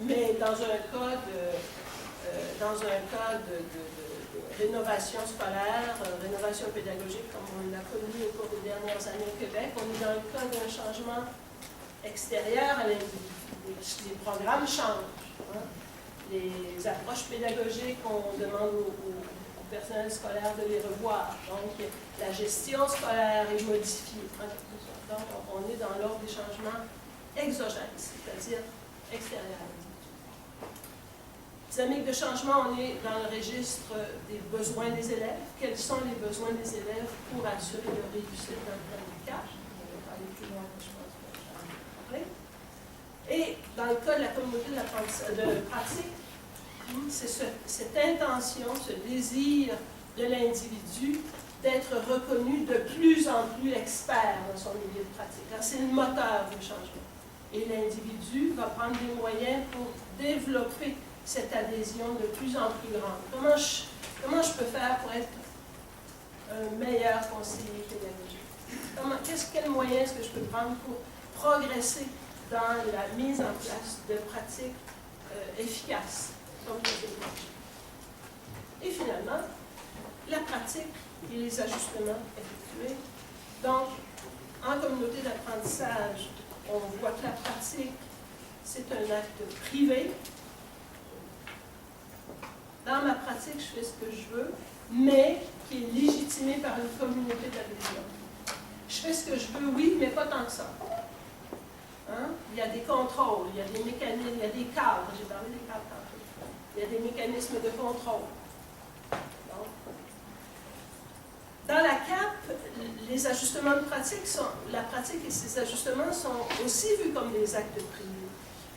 Mais dans un cas de rénovation scolaire, rénovation pédagogique, comme on l'a connu au cours des dernières années au Québec, on est dans le cas d'un changement extérieur à l'individu. Les programmes changent. Hein? Les approches pédagogiques, on demande au personnel scolaire de les revoir. Donc, la gestion scolaire est modifiée. Donc, on est dans l'ordre des changements exogènes, c'est-à-dire extérieurs. Dynamique de changement, on est dans le registre des besoins des élèves. Quels sont les besoins des élèves pour assurer leur réussite dans le plan du CAP? On va aller plus loin, je pense que j'en ai parlé. Et dans le cas de la communauté de pratique, c'est cette intention, ce désir de l'individu d'être reconnu de plus en plus expert dans son milieu de pratique. C'est le moteur du changement. Et l'individu va prendre des moyens pour développer cette adhésion de plus en plus grande. Comment je peux faire pour être un meilleur conseiller pédagogique? Quel moyen est-ce que je peux prendre pour progresser dans la mise en place de pratiques efficaces? Et finalement, la pratique et les ajustements effectués. Donc, en communauté d'apprentissage, on voit que la pratique, c'est un acte privé. Dans ma pratique, je fais ce que je veux, mais qui est légitimé par une communauté d'adhésion. Je fais ce que je veux, oui, mais pas tant que ça. Hein? Il y a des contrôles, il y a des mécanismes, il y a des cadres. J'ai parlé des cadres tantôt. Il y a des mécanismes de contrôle. Donc, dans la CAP, les ajustements de pratique la pratique et ses ajustements sont aussi vus comme des actes privés.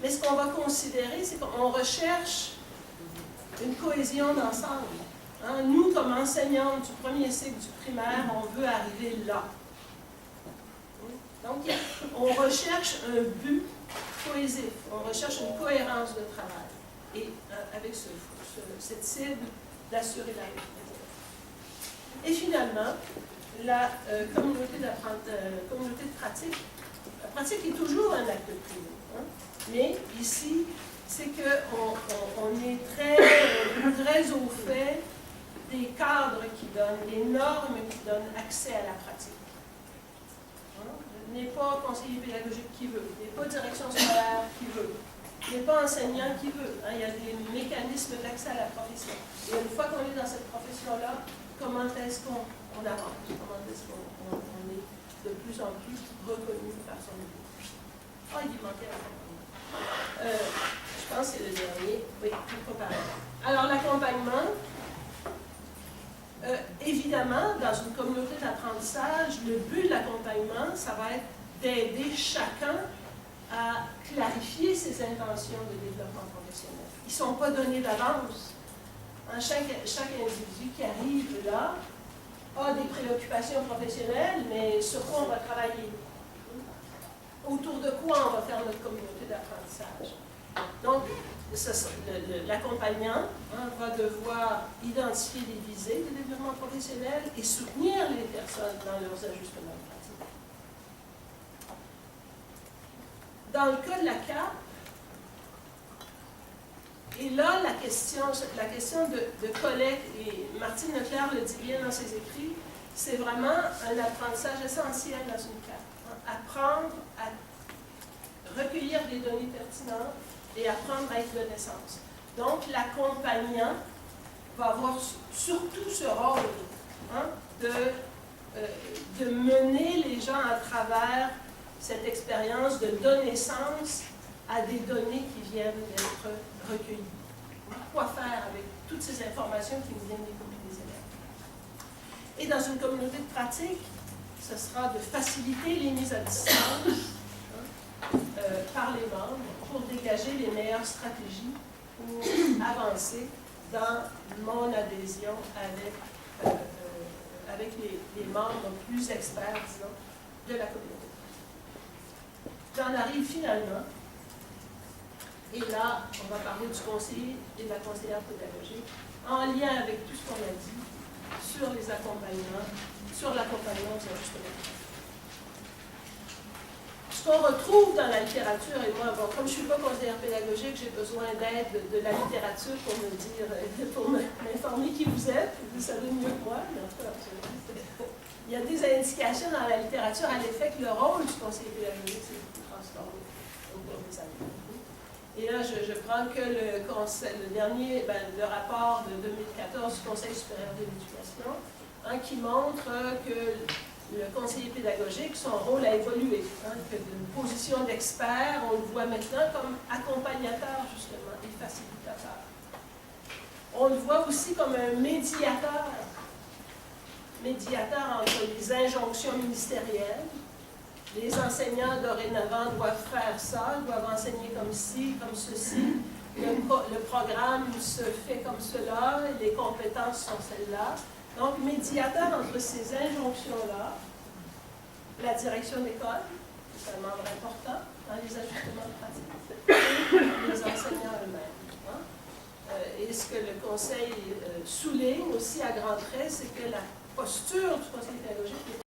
Mais ce qu'on va considérer, c'est qu'on recherche une cohésion d'ensemble. Hein? Nous, comme enseignants du premier cycle du primaire, on veut arriver là. Donc, on recherche un but cohésif, on recherche une cohérence de travail. Et avec cette cible d'assurer la réussite. Et finalement, la communauté de pratique. La pratique est toujours un acte privé. Hein? Mais ici, c'est qu'on est très au fait des cadres qui donnent, des normes qui donnent accès à la pratique. Il n'est pas conseiller pédagogique qui veut, il n'est pas direction scolaire qui veut, il n'est pas enseignant qui veut. Hein, il y a des mécanismes d'accès à la profession. Et une fois qu'on est dans cette profession-là, comment est-ce qu'on avance? Comment est-ce qu'on est de plus en plus reconnu par son niveau? Ah, il manquait l'accompagnement. Je pense que c'est le dernier. Oui, tout comparé. Alors, l'accompagnement. Évidemment, dans une communauté d'apprentissage, le but de l'accompagnement, ça va être d'aider chacun à clarifier ses intentions de développement professionnel. Ils ne sont pas donnés d'avance. Hein, chaque individu qui arrive là a des préoccupations professionnelles, mais sur quoi on va travailler? Autour de quoi on va faire notre communauté d'apprentissage? Donc, l'accompagnant va devoir identifier les visées du développement professionnel et soutenir les personnes dans leurs ajustements pratiques. Dans le cas de la CAP, et là, la question de collecte, et Martine Leclerc le dit bien dans ses écrits, c'est vraiment un apprentissage essentiel dans une CAP. Apprendre à recueillir des données pertinentes et apprendre à être de naissance. Donc, l'accompagnant va avoir surtout ce rôle de mener les gens à travers cette expérience de donner naissance à des données qui viennent d'être recueillies. Quoi faire avec toutes ces informations qui nous viennent des copies des élèves. Et dans une communauté de pratique, ce sera de faciliter les mises à distance par les membres pour dégager les meilleures stratégies pour avancer dans mon adhésion avec les membres plus experts, disons, de la communauté. J'en arrive finalement, et là, on va parler du conseiller et de la conseillère pédagogique, en lien avec tout ce qu'on a dit sur les accompagnements, sur l'accompagnement aux ajustements. Ce qu'on retrouve dans la littérature, et moi, bon, comme je ne suis pas conseillère pédagogique, j'ai besoin d'aide de la littérature pour me dire, pour m'informer qui vous êtes, vous savez mieux que moi, mais en tout cas, il y a des indications dans la littérature à l'effet que le rôle du conseiller pédagogique s'est transformé au cours des années. Et là, je prends que le rapport de 2014 du Conseil supérieur de l'éducation, qui montre que le conseiller pédagogique, son rôle a évolué, que d'une position d'expert, on le voit maintenant comme accompagnateur, justement, et facilitateur. On le voit aussi comme un médiateur entre les injonctions ministérielles. Les enseignants, dorénavant, doivent faire ça, doivent enseigner comme ci, comme ceci. Le programme se fait comme cela, les compétences sont celles-là. Donc, médiateur entre ces injonctions-là, la direction d'école, c'est un membre important dans les ajustements de pratique, et les enseignants eux-mêmes. Et ce que le Conseil souligne aussi à grands traits, c'est que la posture du conseil pédagogique n'est